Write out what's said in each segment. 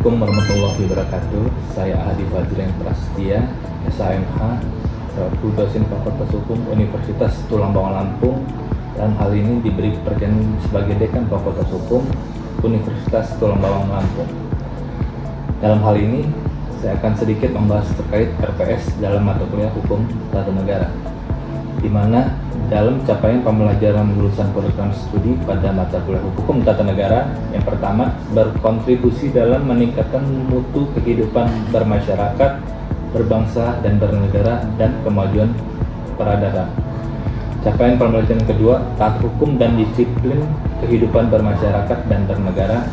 Assalamualaikum warahmatullahi wabarakatuh. Saya Hadi Fajrin Prastia, SHMH, selaku dosen Fakultas Hukum Universitas Tulang Bawang Lampung. Dan hal ini diberi kepercayaan sebagai Dekan Fakultas Hukum Universitas Tulang Bawang Lampung. Dalam hal ini, saya akan sedikit membahas terkait RPS dalam mata kuliah Hukum Tata Negara, di mana dalam capaian pembelajaran lulusan program studi pada mata kuliah Hukum Tata Negara, yang pertama, berkontribusi dalam meningkatkan mutu kehidupan bermasyarakat, berbangsa dan bernegara, dan kemajuan peradaban. Capaian pembelajaran kedua, taat hukum dan disiplin kehidupan bermasyarakat dan bernegara.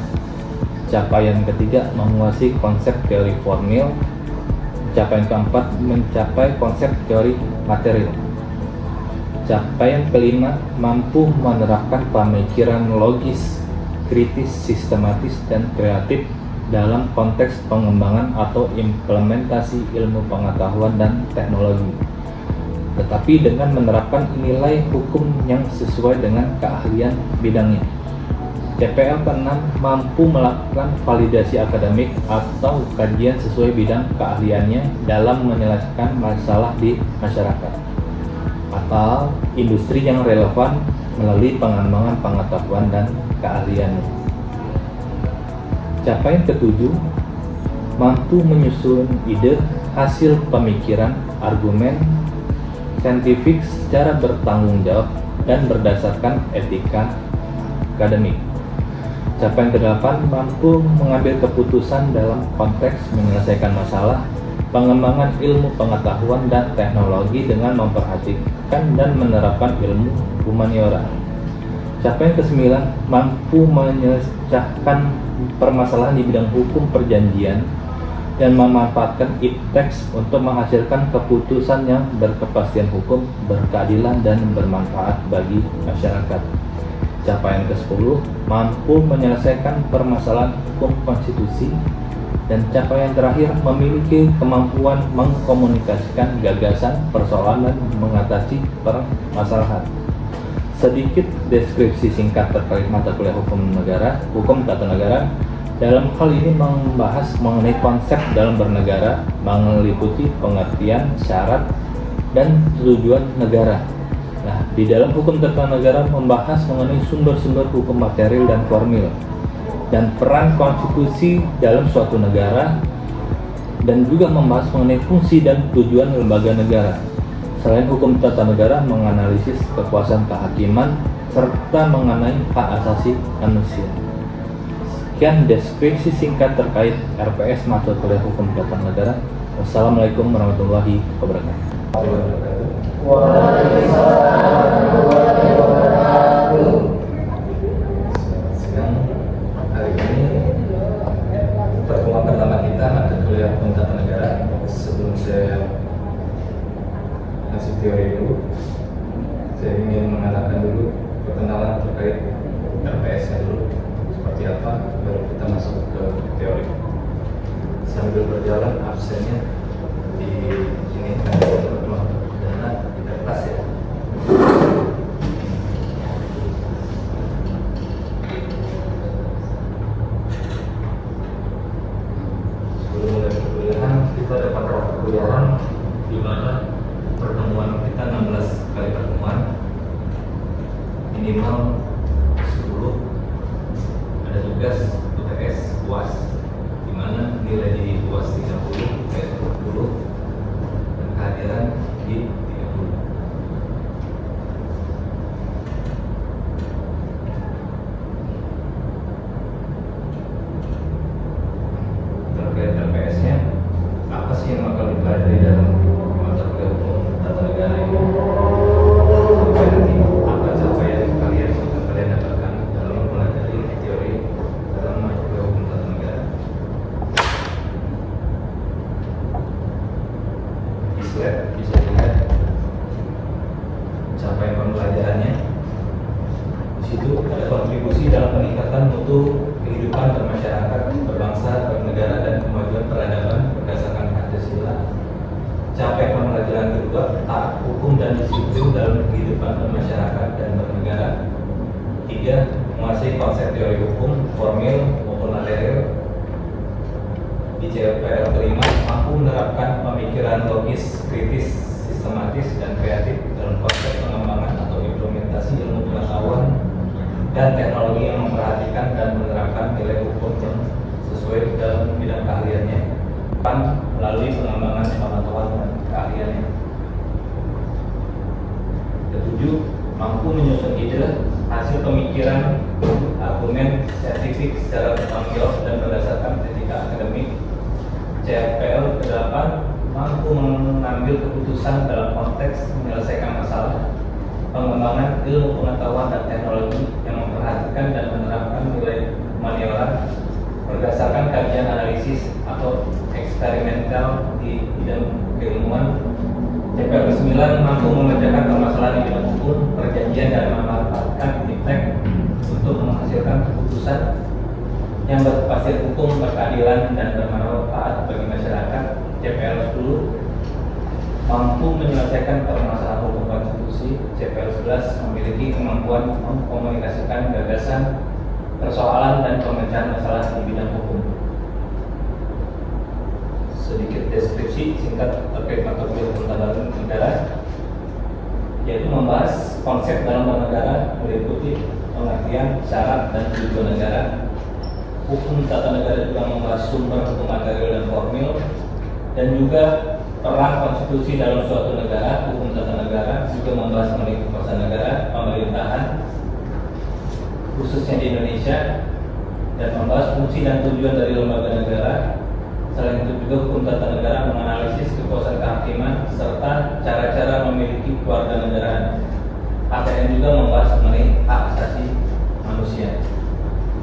Capaian ketiga, menguasai konsep teori formil. Capaian keempat, mencapai konsep teori material. Capaian kelima, mampu menerapkan pemikiran logis, kritis, sistematis, dan kreatif dalam konteks pengembangan atau implementasi ilmu pengetahuan dan teknologi, tetapi dengan menerapkan nilai hukum yang sesuai dengan keahlian bidangnya. CPL ke-6, mampu melakukan validasi akademik atau kajian sesuai bidang keahliannya dalam menyelesaikan masalah di masyarakat atau industri yang relevan melalui pengembangan pengetahuan dan keahliannya. Capaian ke-7, mampu menyusun ide, hasil pemikiran, argumen saintifik secara bertanggung jawab dan berdasarkan etika akademik. Capaian ke-8, mampu mengambil keputusan dalam konteks menyelesaikan masalah, pengembangan ilmu pengetahuan dan teknologi dengan memperhatikan dan menerapkan ilmu humaniora. Capaian ke-9, mampu menyelesaikan permasalahan di bidang hukum perjanjian dan memanfaatkan ipteks untuk menghasilkan keputusan yang berkepastian hukum, berkeadilan, dan bermanfaat bagi masyarakat. Capaian ke-10, mampu menyelesaikan permasalahan hukum konstitusi. Dan capaian terakhir, memiliki kemampuan mengkomunikasikan gagasan, persoalan, dan mengatasi permasalahan. Sedikit deskripsi singkat terkait mata kuliah Hukum Tata Negara. Dalam hal ini membahas mengenai konsep dalam bernegara, meliputi pengertian, syarat, dan tujuan negara. Nah, di dalam Hukum Tata Negara membahas mengenai sumber-sumber hukum material dan formil, dan peran konstitusi dalam suatu negara, dan juga membahas mengenai fungsi dan tujuan lembaga negara. Selain hukum tata negara, menganalisis kekuasaan kehakiman serta mengenai hak asasi manusia. Sekian deskripsi singkat terkait RPS mata kuliah Hukum Tata Negara. Wassalamualaikum warahmatullahi wabarakatuh. Pertemuan pertama kita mata kuliah Hukum Tata Negara. Sebelum saya kasih teori dulu, saya ingin mengatakan dulu perkenalan terkait RPS-nya dulu seperti apa, baru kita masuk ke teori. Sambil berjalan absennya di sini dana di kertas ya. Kita ada kontrol perkuliahan, di mana pertemuan kita 16 kali pertemuan, minimal 10, ada tugas UTS UAS, di mana nilai di UAS 30, UTS 40, dan kehadiran di 30. Terkait RPS-nya, apa sih yang bakal dipelajari dalam mata kuliah Hukum Tata Negara ini? Sampai nanti apa capaian kalian yang kalian dapatkan dalam mempelajari teori dalam mata kuliah Hukum Tata Negara? Di slide bisa dilihat capaian pembelajarannya. Di situ ada kontribusi dalam peningkatan mutu kehidupan bermasyarakat, berbangsa, bernegara, dan kemajuan peradaban berdasarkan Pancasila. Capaian pembelajaran kedua, taat hukum dan disiplin dalam kehidupan bermasyarakat dan bernegara. 3. Menguasai konsep teori hukum, formil maupun material. di CPL kelima mampu menerapkan pemikiran logis, kritis, sistematis, dan kreatif dalam konsep pengembangan atau implementasi ilmu pengetahuan dan teknologi yang memperhatikan dan menerapkan nilai hukum yang sesuai dalam bidang keahliannya melalui pengembangan pengetahuan dan keahliannya. Ketujuh, mampu menyusun ide, hasil pemikiran, argumen, saintifik secara bertanggung jawab dan berdasarkan etika akademik. CFPL ke-8 mampu mengambil keputusan dalam konteks menyelesaikan masalah, pengembangan ilmu pengetahuan dan teknologi yang memperhatikan dan menerapkan nilai humaniora berdasarkan kajian analisis atau eksperimental di bidang keilmuan. CPL ke-9 mampu memecahkan permasalahan di bidang hukum, perjanjian, dan memanfaatkan iptek untuk menghasilkan keputusan yang berbasis hukum, berkeadilan, dan bermanfaat bagi masyarakat. CPL 10 mampu menyelesaikan permasalahan hukum konstitusi. CPL 11 memiliki kemampuan mengkomunikasikan gagasan, persoalan, dan pemecahan masalah di bidang hukum. Sedikit deskripsi singkat terkait mata kuliah hukum tata negara, yaitu membahas konsep dalam bernegara meliputi pengertian, syarat, dan tujuan negara. Hukum tata negara juga membahas sumber hukum material dan formil, dan juga peran konstitusi dalam suatu negara. Hukum tata negara juga membahas mengenai kekuasaan negara, pemerintahan, khususnya di Indonesia, dan membahas fungsi dan tujuan dari lembaga negara. Selain itu juga hukum tata negara menganalisis kekuasaan kehakiman serta cara-cara memiliki keluarga negaraan. HTN juga membahas mengenai hak asasi manusia.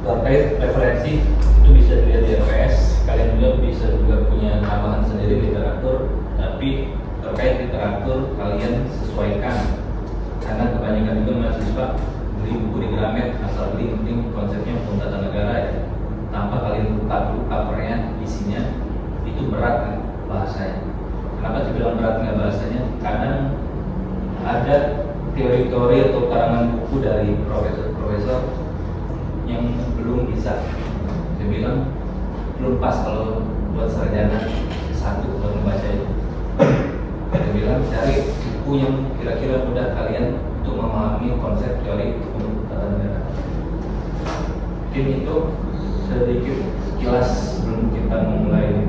Terkait referensi itu bisa dilihat di RPS. Kalian juga bisa punya tambahan sendiri literatur, tapi terkait literatur kalian sesuaikan, karena kebanyakan juga mahasiswa beli buku di Gramet asal beli, penting konsepnya hukum tata negara ya. Tanpa kalian buka dulu covernya, isinya itu berat kan bahasanya. Kenapa dibilang berat nggak bahasanya? Karena ada teori-teori atau karangan buku dari profesor-profesor yang belum bisa, saya bilang belum pas kalau buat sarjana satu buat membaca itu. Saya bilang cari buku yang kira-kira mudah kalian untuk memahami konsep teori hukum tata negara. Mungkin itu sedikit sekilas sebelum kita memulai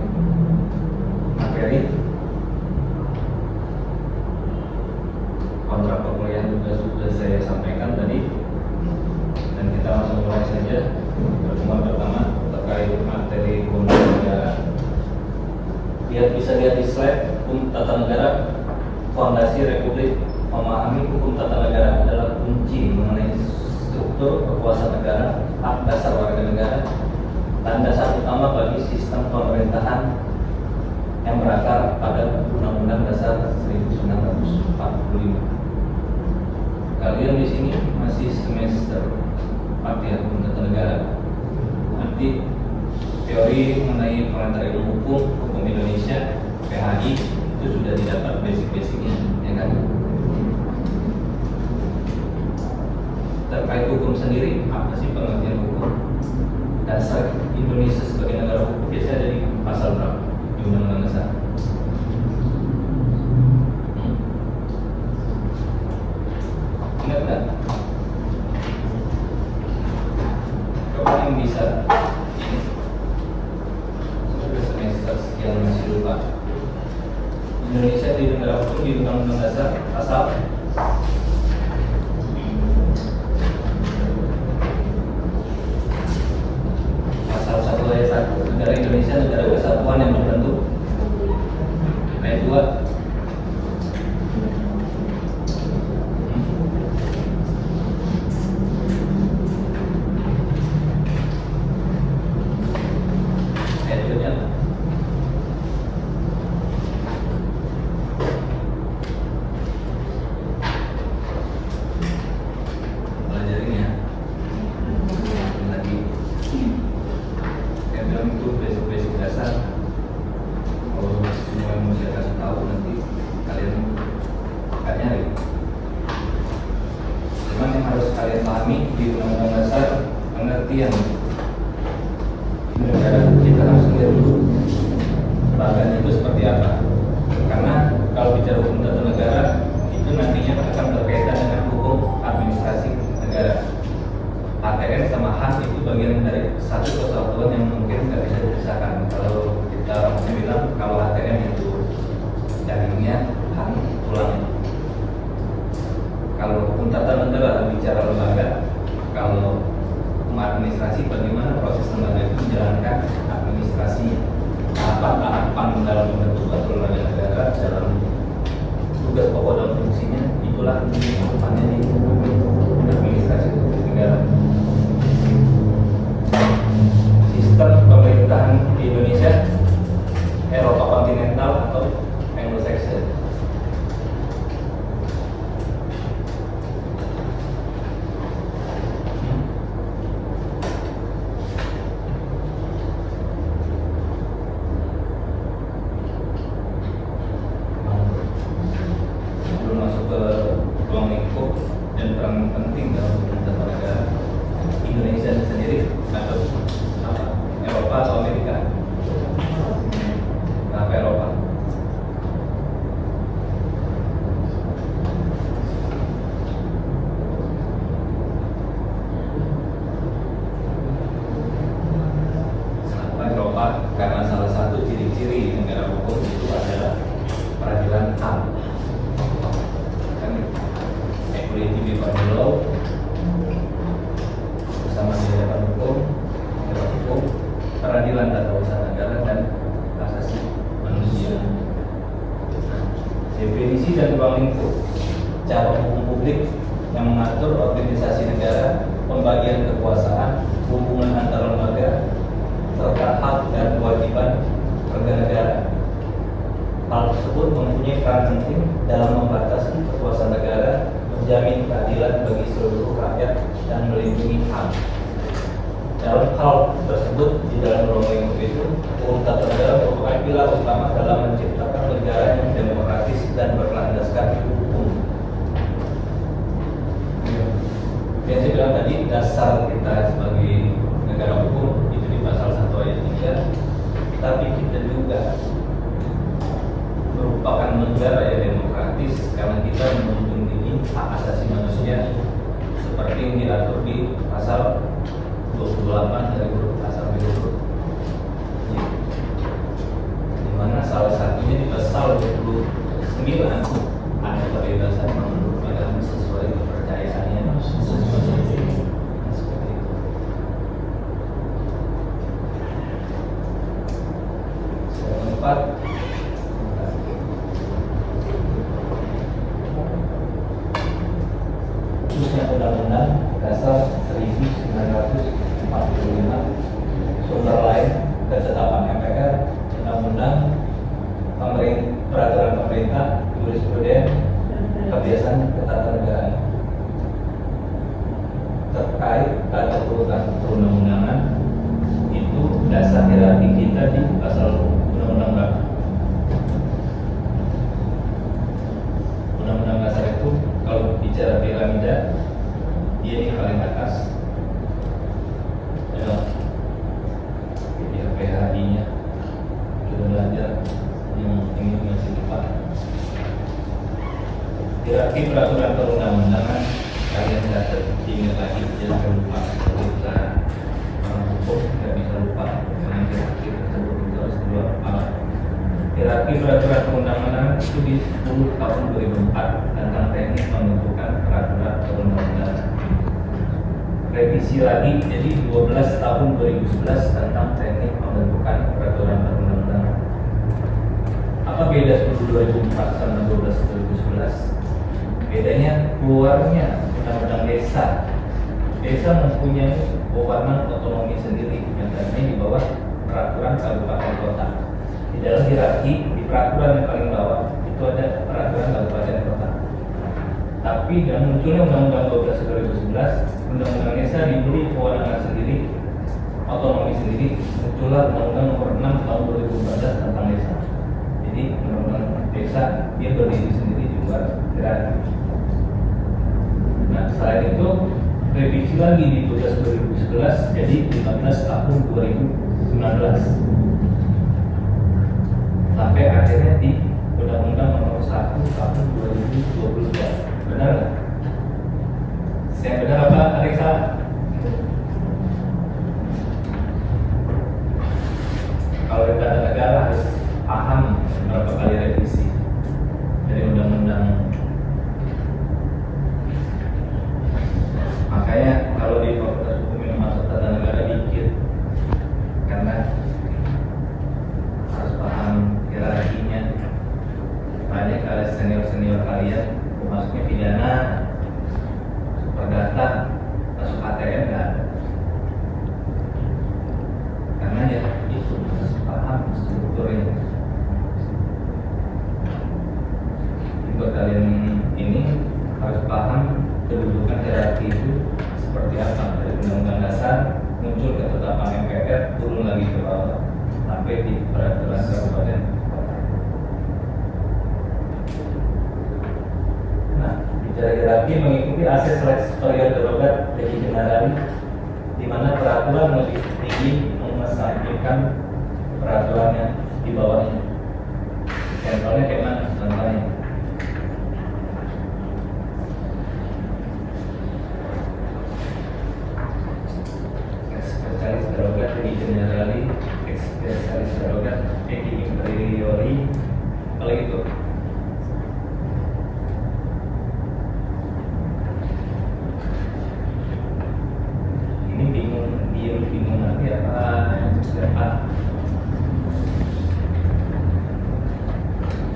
materi. Kontrak perkuliahan sudah saya sampaikan tadi, dan kita langsung mulai saja pertemuan pertama terkait materi hukum tata negara. Bisa lihat di slide. Hukum tata negara, fondasi republik. Memahami hukum tata negara adalah kunci mengenai struktur kekuasaan negara, hak dasar warga negara, dan dasar utama bagi sistem pemerintahan yang berakar pada Undang-Undang Dasar 1945. Kalian di sini masih semester 4 ya, hukum tata negara. Nanti teori mengenai pengantar ilmu hukum Indonesia (PHI) itu sudah didapat basic-basicnya, ya kan? Terkait hukum sendiri, apa sih pengertian hukum? Dasar Indonesia sebagai negara hukum biasanya ada di pasal berapa di Undang-Undang Dasar? Ingat nggak? Coba yang bisa ini sudah semester sekian masih lupa. Indonesia di negara hukum di Undang-Undang Dasar pasal negara Indonesia negara kesatuan yang berbentuk. Ayat 2. Ayat 2 nya pelajarin ya. Lagi itu basic dasar. Kalau semua yang mau saya kasih tahu nanti kalian akan nyari. Cuman yang harus kalian pahami di Undang-Undang Dasar pengertian negara, kita langsung lihat dulu lembaganya itu seperti apa. Karena kalau bicara hukum tata negara itu nantinya akan berkaitan dengan hukum administrasi negara. ATN sama HAM itu bagian dari satu kesatuan yang mungkin nggak bisa dipisahkan. Kalau kita bilang kalau ATN itu dagingnya, HAM tulangnya. Kalau hukum tata negara bicara lembaga, kalau hukum administrasi bagaimana proses lembaga itu menjalankan administrasinya, tahapan-tahapan dalam membentuk atau lembaga negara dalam tugas pokok dan fungsinya, itulah tahapannya di administrasi negara. Sistem pemerintahan di Indonesia Eropa kontinental atau Anglo-Saxon. Sebelum masuk ke ruang lingkup dan peran penting dalam hukum tata negara, Indonesia sendiri atau apa? Eropa atau Amerika? Kenapa Eropa? Kenapa Eropa? Karena salah satu ciri-ciri negara hukum itu adalah peradilan HAM. Kan equality before the law, bersama di hadapan hukum, peradilan tata usaha negara dan asasi manusia. Definisi dan ruang lingkup cara hukum publik yang mengatur organisasi negara, pembagian kekuasaan, hubungan antar lembaga, serta hak dan kewajiban warga negara. Hal tersebut mempunyai peran penting dalam membatasi kekuasaan negara, menjamin keadilan bagi seluruh rakyat, dan melindungi HAM. Dalam hal tersebut, di dalam ruang lingkup itu, hukum tata negara merupakan pilar utama dalam menciptakan negara yang demokratis dan berlandaskan hukum. Yang saya bilang tadi, dasar kita sebagai negara hukum itu di pasal 1 ayat 3, tapi kita juga merupakan negara yang demokratis karena kita melindungi hak asasi manusia seperti yang diatur di pasal 28 dari huruf A sampai huruf Y, di mana salah satunya di pasal 29 ada kebebasan menurut agama sesuai kepercayaannya. Seperti itu. Yang keempat, khususnya undang-undang dasar 1945, sumber lain ketetapan MPR, undang-undang, peraturan pemerintah, jurisprudensi, kebiasaan ketatanegaraan terkait tata urutan perundang-undangan itu dasar hierarki kita di pasal undang-undang berapa? Undang-undang dasar itu kalau bicara piramida, dia di paling atas adalah PHI-nya. Kita belajar yang ini masih cepat. Hierarki peraturan perundang-undangan kalian catat, ingat lagi, jangan lupa. Kita orang hukum tidak bisa lupa dengan hierarki tersebut, kita harus keluar kepala. Hierarki peraturan perundang-undangan itu di 10 tahun 2004 tentang teknik pembentukan peraturan perundang-undangan. Revisi lagi jadi 12 tahun 2011 tentang teknik pembentukan peraturan perundang-undangan. Apa beda 10 2004 sama 12 2011? Bedanya keluarnya undang-undang desa. Desa mempunyai wewenang otonomi sendiri yang tadinya di bawah peraturan kabupaten kota. Di dalam hierarki di peraturan yang paling bawah itu ada peraturan kabupaten kota. Tapi dengan munculnya Undang-Undang 12 2011, Undang-Undang Desa diberi kewenangan sendiri, otonomi sendiri. Muncullah Undang-Undang Nomor 6 Tahun 2014 tentang desa. Jadi Undang-Undang Desa dia berdiri sendiri di luar hierarki. Nah, selain itu revisi lagi di 12 2011 jadi 15 tahun 2019. sampai akhirnya di Undang-Undang Nomor 1 Tahun 2023. Benar nggak? Yang benar apa? Ada yang salah? Kalau kita negara harus paham berapa kali revisi dari undang-undang. Makanya kalau di Fakultas Hukum yang masuk tata negara dikit, karena harus paham hierarkinya. Banyak ada senior kalian masuknya pidana, perdata, masuk ATM nggak ada. Karena ya itu harus paham strukturnya. Buat kalian ini harus paham kedudukan hierarki itu seperti apa, dari Undang-Undang Dasar muncul ketetapan MPR, turun lagi ke bawah sampai di peraturan kabupaten. Nah, bicara hierarki mengikuti asas seleksi superior derogat dari generali, di mana peraturan lebih tinggi mengesampingkan peraturannya di bawahnya. Contohnya kayak mana? Contohnya spesialis derogat di generali, spesialis derogat di inferiori, kalau gitu. Ini bingung nanti apa?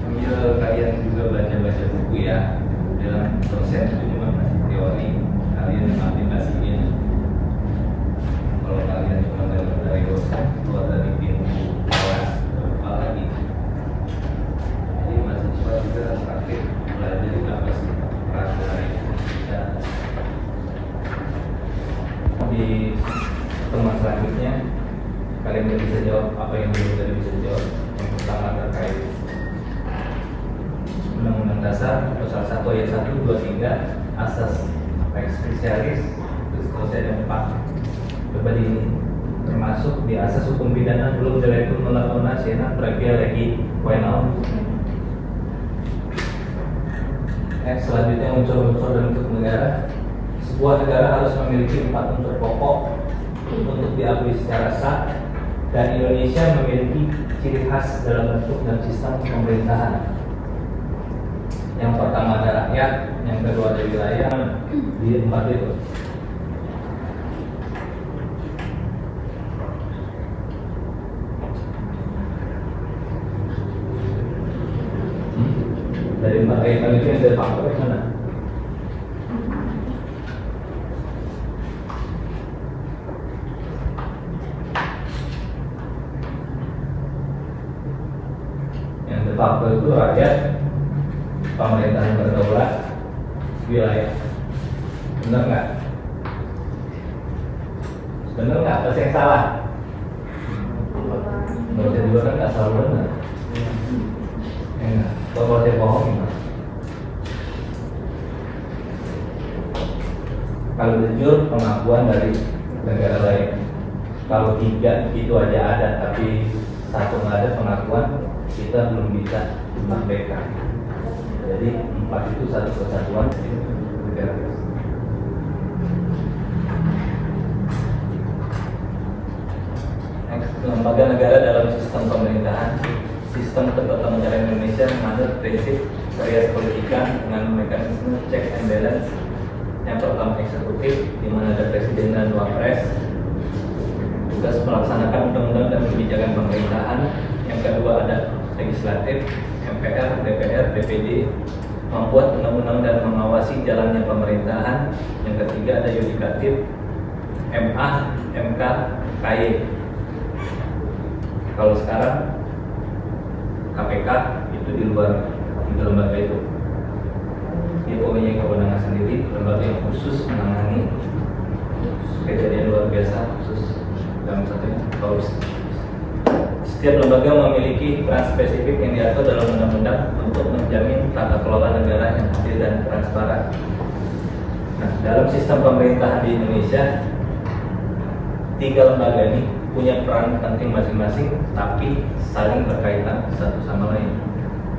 Sambil kalian juga baca buku ya, dalam proses itu cuma masih teori, kalian aplikasiin. Kalau kalian cuma dari dosen, keluar dari pintu kelas, apa lagi? Jadi mahasiswa juga praktik belajar apa sih peraturan itu. Di pertemuan selanjutnya kalian bisa jawab apa yang belum tadi bisa jawab. Yang pertama terkait Undang-Undang Dasar pasal 1 ayat 1, 2, 3 asas spesialis, terus selesai ada 4. Coba di termasuk di asas hukum pidana belum direktur melakukan nasihat pragia lagi final. Selanjutnya unsur-unsur dan bentuk negara. Sebuah negara harus memiliki 4 unsur pokok untuk diakui secara sah, dan Indonesia memiliki ciri khas dalam bentuk dan sistem pemerintahan. Yang pertama ada rakyat, yang kedua ada wilayah, di 4 itu. Dari 4 ayat itu yang dari faktor yang mana? Yang de facto itu rakyat, pemerintahan berdaulat, wilayah. Benar nggak? Benar nggak? Apa yang salah? Baca juga kan nggak selalu benar. Enggak. Kalau dia bohong gimana? Kalau jujur pengakuan dari negara lain. Kalau 3 itu aja ada, tapi 1 nggak ada pengakuan, kita belum bisa merdeka. Jadi 4 itu satu kesatuan negara. Lembaga negara dalam sistem pemerintahan. Sistem ketatanegaraan negara Indonesia menganut prinsip varias politika dengan mekanisme check and balance. Yang pertama eksekutif, di mana ada presiden dan wapres, tugas melaksanakan undang-undang dan kebijakan pemerintahan. Yang kedua ada legislatif, MPR, DPR, DPD, membuat undang-undang dan mengawasi jalannya pemerintahan. Yang ketiga ada yudikatif, MA, MK, KY. Kalau sekarang KPK itu di luar 3 lembaga itu. Dia punya kewenangan sendiri, lembaga yang khusus menangani kejadian luar biasa khusus dalam satunya korupsi. Setiap lembaga memiliki peran spesifik yang diatur dalam undang-undang untuk menjamin tata kelola negara yang adil dan transparan. Nah, dalam sistem pemerintahan di Indonesia, 3 lembaga ini punya peran penting masing-masing, tapi saling berkaitan satu sama lain.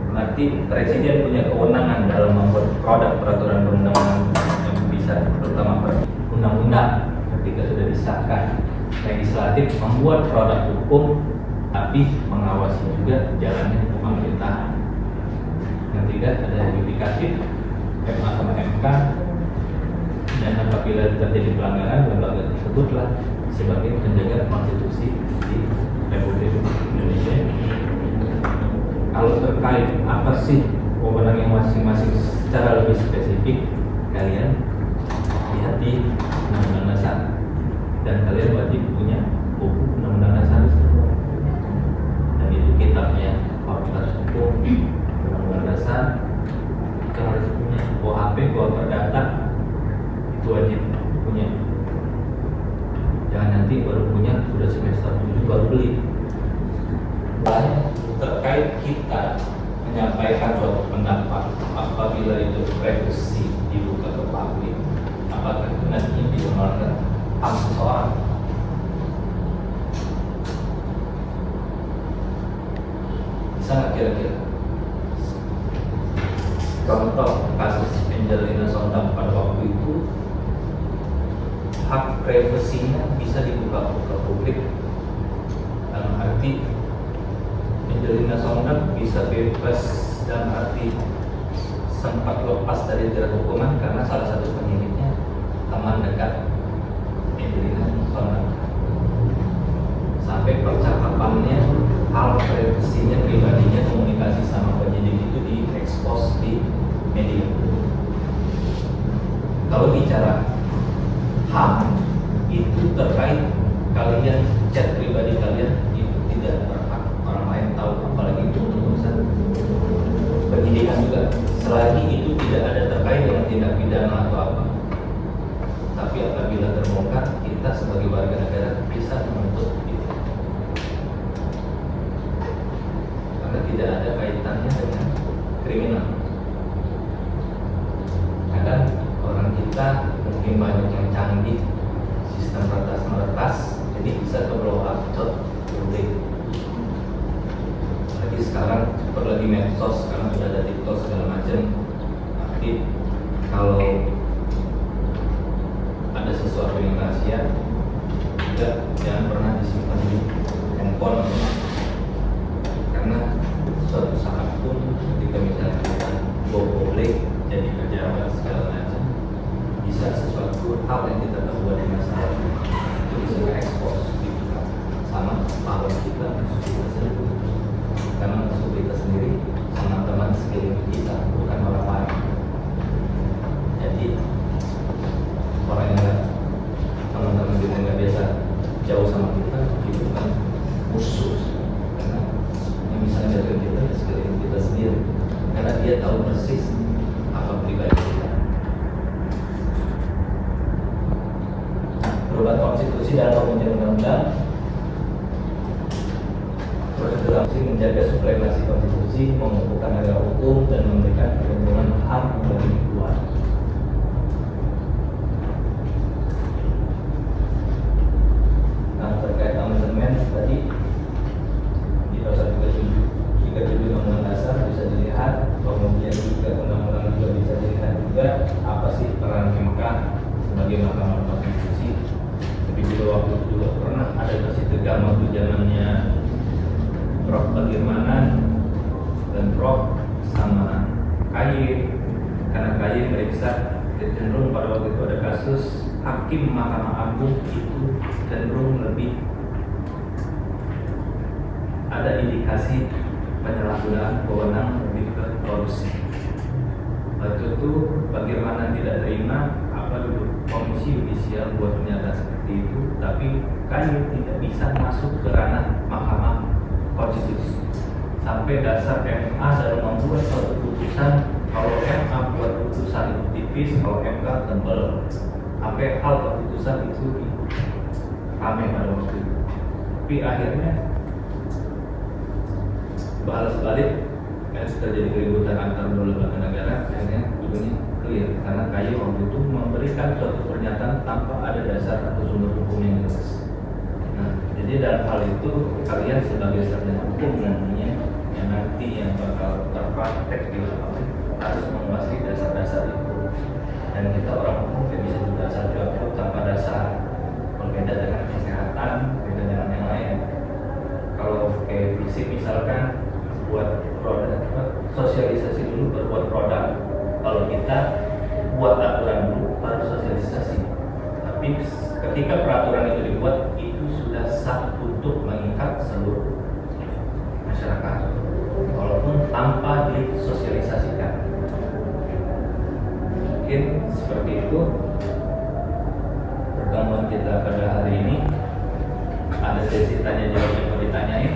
Berarti presiden punya kewenangan dalam membuat produk peraturan perundang-undangan yang bisa, terutama undang-undang ketika sudah disahkan. Legislatif membuat produk hukum, tapi mengawasi juga jalannya pemerintahan. Yang ketiga ada yudikatif, MA sama MK, dan apabila terjadi pelanggaran, lembaga tersebutlah sebagai penjaga konstitusi di Republik Indonesia. Kalau terkait apa sih wewenang yang masing-masing secara lebih spesifik, kalian lihat di Undang-Undang Dasar, dan kalian wajib punya buku Undang-Undang Dasar tersebut. Dan itu kitabnya Fakultas Hukum Undang-Undang Dasar, itu harus punya. OHP, Kuhap Perdata, itu wajib punya. Jangan nanti baru punya, sudah semester 7 baru beli. Terkait kita menyampaikan suatu pendapat, apabila itu privasi dibuka ke publik, apakah itu nantinya bisa melanggar hak seseorang? Bisa nggak kira-kira? Contoh kasus Angelina Sondang pada waktu itu, hak privasinya bisa dibuka ke publik, dalam arti Angelina Sondang bisa bebas, dan arti sempat lepas dari jerat hukuman karena salah satu penyidiknya teman dekat Angelina Sondang. Sampai percakapannya, hal privasinya, pribadinya, komunikasi sama penyidik itu diekspos di media. Kalau bicara HAM, itu terkait kalian chat pribadi kalian, itu tidak berhak orang lain tahu, apalagi itu urusan penyidikan juga, selagi itu tidak ada terkait dengan tindak pidana atau apa. Tapi apabila terbongkar, kita sebagai warga negara bisa menuntut itu, karena tidak ada kaitannya dengan kriminal. Kadang orang kita mungkin banyak yang canggih, sistem batas meretas, jadi bisa ke blow up publik. Lagi sekarang lagi medsos, sekarang sudah ada TikTok segala macam. Tapi kalau ada sesuatu yang rahasia, juga jangan pernah disimpan di handphone, karena suatu saat pun ketika misalnya kita go publik jadi pejabat segala macam, bisa sesuatu hal yang kita buat di masa lalu itu bisa ekspos dibuka sama lawan kita, musuh kita sendiri. Karena musuh kita sendiri sama teman sekeliling kita, bukan orang lain. Jadi orang yang teman-teman kita nggak biasa jauh sama kita, itu bukan musuh, karena yang bisa menjaga kita sekeliling kita sendiri, karena dia tahu persis apa pribadi kita. Perubahan konstitusi dalam pembentukan undang-undang, prosedur menjaga supremasi konstitusi, mengukuhkan negara hukum, dan memberikan perlindungan HAM bagi keluar. Nah, terkait amandemen tadi di pasal 37 Undang-Undang Dasar bisa dilihat, kemudian juga undang-undang juga bisa dilihat juga apa sih peran MK sebagai Mahkamah Konstitusi. Tapi juga waktu itu juga pernah ada kasih tegang waktu zamannya Prof. Bagirmanan dan Prof. sama KY, karena KY meriksa cenderung pada waktu itu ada kasus hakim Mahkamah Agung itu cenderung lebih ada indikasi penyalahgunaan wewenang lebih ke korupsi. Waktu itu Bagirmanan tidak terima apa dulu komisi yudisial buat pernyataan seperti itu, tapi KY tidak bisa masuk ke ranah Mahkamah Konstitusi. Sampai dasar MA dalam membuat suatu putusan, kalau MA buat putusan itu tipis, kalau MK tebal. Sampai hal keputusan itu ramai pada waktu itu. Tapi akhirnya balas balik, terjadi keributan antar dua lembaga negara, akhirnya ujungnya clear karena KY waktu itu memberikan suatu pernyataan tanpa ada dasar atau sumber hukum yang jelas. Nah, jadi Jadi dalam hal itu kalian sebagai sarjana hukum nantinya yang nanti yang bakal terpraktek di lapangan harus menguasai dasar-dasar itu. Dan kita orang hukum tidak bisa juga asal jawab tanpa dasar. Berbeda dengan kesehatan, beda dengan yang lain. Kalau kayak fisik misalkan buat produk, sosialisasi dulu baru buat produk. Kalau kita buat aturan dulu baru sosialisasi. Tapi ketika peraturan itu dibuat, itu sudah sah untuk mengikat seluruh masyarakat, walaupun tanpa disosialisasikan. Mungkin seperti itu pertemuan kita pada hari ini. Ada sesi tanya jawab yang mau ditanyain.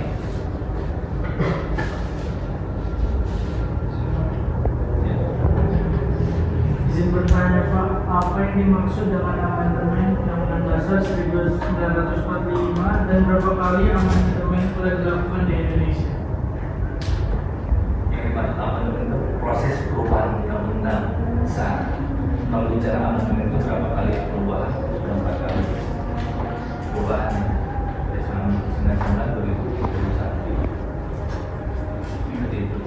Izin bertanya Pak, apa yang dimaksud dengan amandemen Undang-Undang Dasar 1945 dan berapa kali amandemen telah dilakukan di Indonesia? Yang dimaksud amandemen itu proses perubahan undang-undang besar. Kalau bicara amandemen itu berapa kali perubahan? Sudah 4 kali perubahan dari 1999 2021. Seperti itu.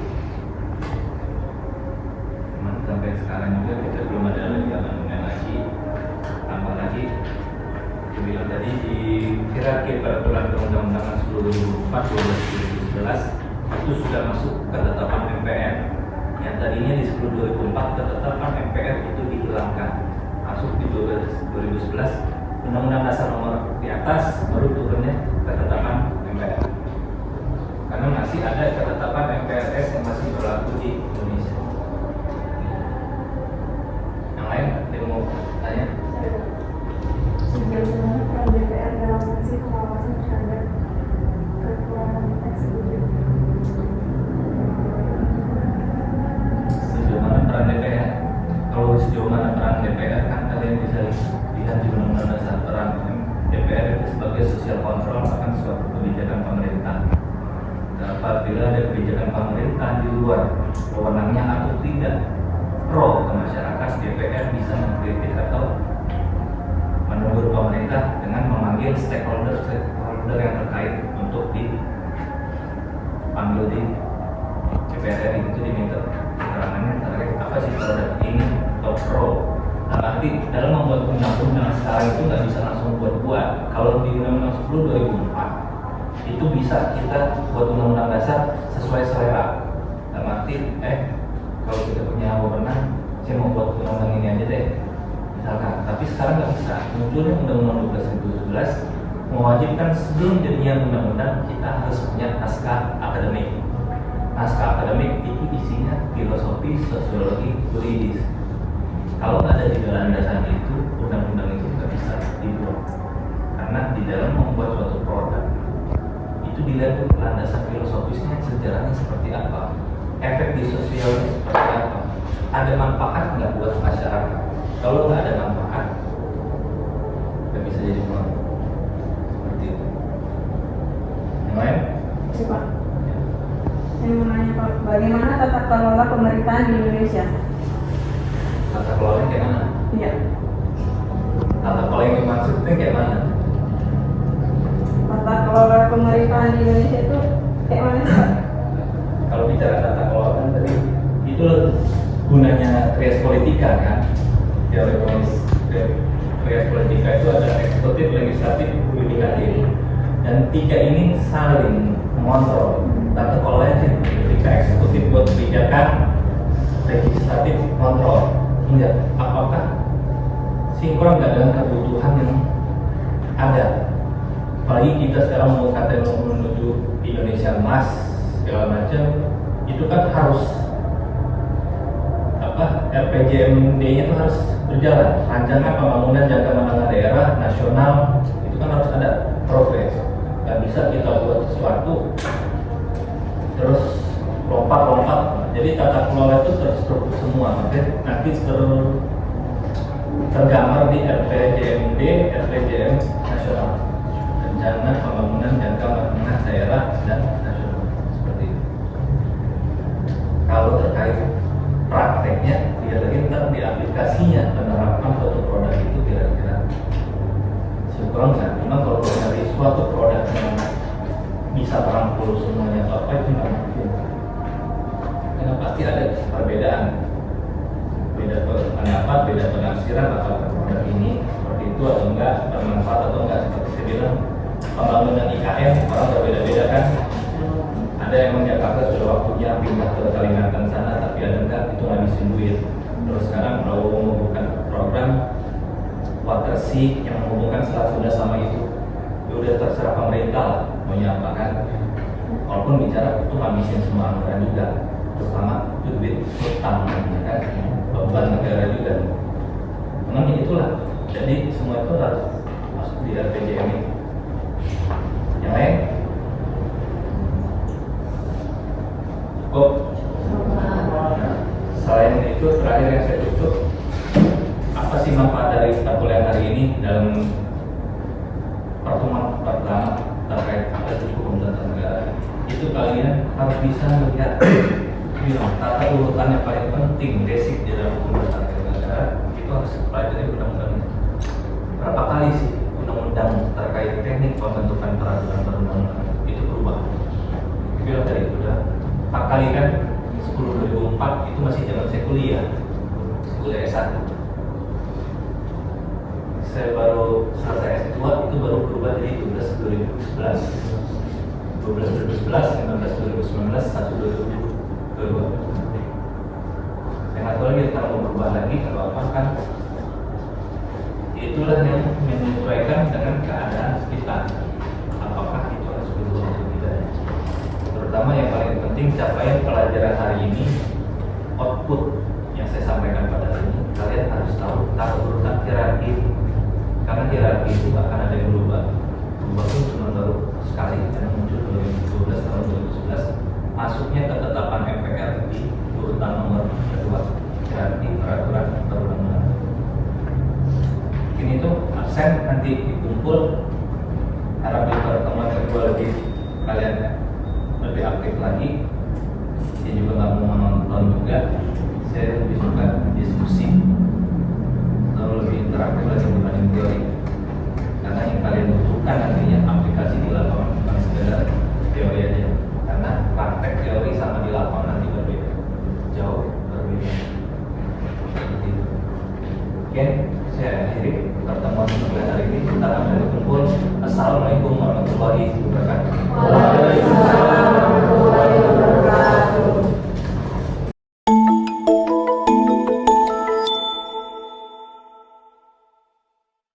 Cuman sampai sekarang juga kita belum ada lagi amandemen lagi. Tambah lagi, saya bilang tadi di hierarki peraturan perundang-undangan 10 2004 12 itu sudah masuk ketetapan MPR. Yang tadinya di 10 2004 ketetapan MPR itu dihilangkan, masuk di 2011 Undang-Undang Dasar nomor di atas, baru turunnya ketetapan MPR. Karena masih ada ketetapan MPRS yang masih berlaku di Indonesia. Yang lain ada yang mau tanya? Sejauh mana peran DPR dalam fungsi pengawasan terhadap kekuatan eksekutif? Sejauh mana peran DPR? Kalau sejauh mana peran DPR kan kalian bisa lihat di Undang-Undang Dasar. Peran DPR itu sebagai social control akan suatu kebijakan pemerintah. Dan apabila ada kebijakan pemerintah di luar wewenangnya atau tidak pro ke masyarakat, DPR bisa mengkritik atau menegur pemerintah dengan memanggil stakeholder yang terkait untuk dipanggil di DPR itu, diminta keterangannya terkait apa sih produk ini atau pro. Nah, nanti dalam membuat undang-undang sekarang itu nggak bisa langsung buat-buat. Kalau di Undang-Undang 10 2004 itu bisa kita buat undang-undang dasar sesuai selera. Dalam arti, kalau kita punya wewenang, saya mau buat undang-undang ini aja deh, misalkan. Tapi sekarang nggak bisa. Munculnya Undang-Undang 12 2011 mewajibkan sebelum jadinya undang-undang kita harus punya naskah akademik. Naskah akademik itu isinya filosofi, sosiologi, yuridis. Kalau nggak ada di dalam dasarnya itu, undang-undang itu nggak bisa dibuat. Karena di dalam membuat suatu produk itu dilihat tuh landasan filosofisnya, sejarahnya seperti apa, efek di sosialnya seperti apa, ada manfaat nggak buat masyarakat. Kalau nggak ada manfaat, nggak bisa jadi produk. Seperti itu. Yang lain? Ya, Pak. Saya mau nanya Pak, bagaimana tata kelola pemerintahan di Indonesia? Tata kelolanya kayak mana? Iya. Tata kelola yang dimaksudnya kayak mana? Tata kelola pemerintahan di Indonesia itu kayak mana sih, Pak? Kalau bicara tata kelola kan tadi itu gunanya trias politika kan, teori ekonomis. Trias politika itu ada eksekutif, legislatif, yudikatif, dan tiga ini saling mengontrol. Tata kelolanya sih ketika eksekutif buat kebijakan, legislatif kontrol, hingga apakah sinkron nggak dengan kebutuhan yang ada. Apalagi kita sekarang mau katanya menuju Indonesia emas segala macam, itu kan harus RPJMD-nya itu harus berjalan. Rancangan pembangunan jangka menengah daerah nasional itu kan harus ada progres. Gak bisa kita buat sesuatu terus lompat-lompat. Jadi tata kelola itu terstruktur semua, nanti tergambar di RPJMD, RPJM nasional, rencana pembangunan jangka menengah daerah dan nasional, seperti itu. Kalau terkait prakteknya, dia lagi ntar di aplikasinya penerapan suatu produk itu kira-kira sinkron nggak? Cuma kalau dari suatu produk bisa merangkul semuanya atau apa itu nggak mungkin. Karena pasti ada perbedaan, beda pendapat, beda penafsiran apakah produk ini seperti itu atau enggak, bermanfaat atau enggak. Seperti saya bilang, pembangunan IKN orang berbeda-beda kan. Ada yang di Jakarta sudah waktunya pindah ke Kalimantan sana, tapi ada enggak itu ngabisin duit. Terus sekarang kalau menghubungkan program Watersi yang menghubungkan Selat Sunda sama itu, ya udah terserah pemerintah lah mau apa kan. Walaupun bicara itu ngabisin semua anggaran juga, terutama itu duit utang ya kan, beban negara juga. Memang itulah, jadi semua itu harus masuk di RPJM ini. Yang lain? Cukup. Nah, selain itu terakhir yang saya tutup, apa sih manfaat dari perkuliahan hari ini dalam pertemuan pertama terkait apa itu hukum tata negara? Itu kalian harus bisa melihat tata urutan yang paling penting, basic di dalam hukum tata negara itu harus pelajari undang-undang itu. Berapa kali sih undang-undang terkait teknik pembentukan peraturan perundang-undangan itu berubah? Bilang tadi udah 4 kali kan, 10/2004 itu masih zaman saya kuliah S1. Saya baru selesai S2 itu baru berubah jadi 12/2011, 15/2019, 1/2022. Saya nggak tahu lagi kalau mau berubah lagi kalau apa kan. Itulah yang menyesuaikan dengan keadaan sekitar. Apakah itu harus berubah atau tidak? Terutama yang paling penting capaian pelajaran hari ini, output yang saya sampaikan pada sini, kalian harus tahu tata urutan hierarki. Karena hierarki itu akan ada yang berubah. Berubah itu cuma baru sekali, yang muncul 2012 tahun 2011, masuknya ketetapan MPR di urutan nomor kedua, hierarki peraturan perundang-undangan. Ini tuh absen nanti dikumpul, harap di pertemuan kedua kalian lebih aktif lagi. Saya juga nggak mau menonton juga, saya lebih suka diskusi, lalu lebih interaktif lagi dibanding teori. Karena yang kalian butuhkan nantinya aplikasi di lapangan, bukan sekedar teori aja. Karena praktek teori sama di lapangan nanti berbeda, jauh berbeda. Seperti itu. Oke, saya akhiri pertemuan pada hari ini. Kita akan berkumpul. Assalamualaikum warahmatullahi wabarakatuh.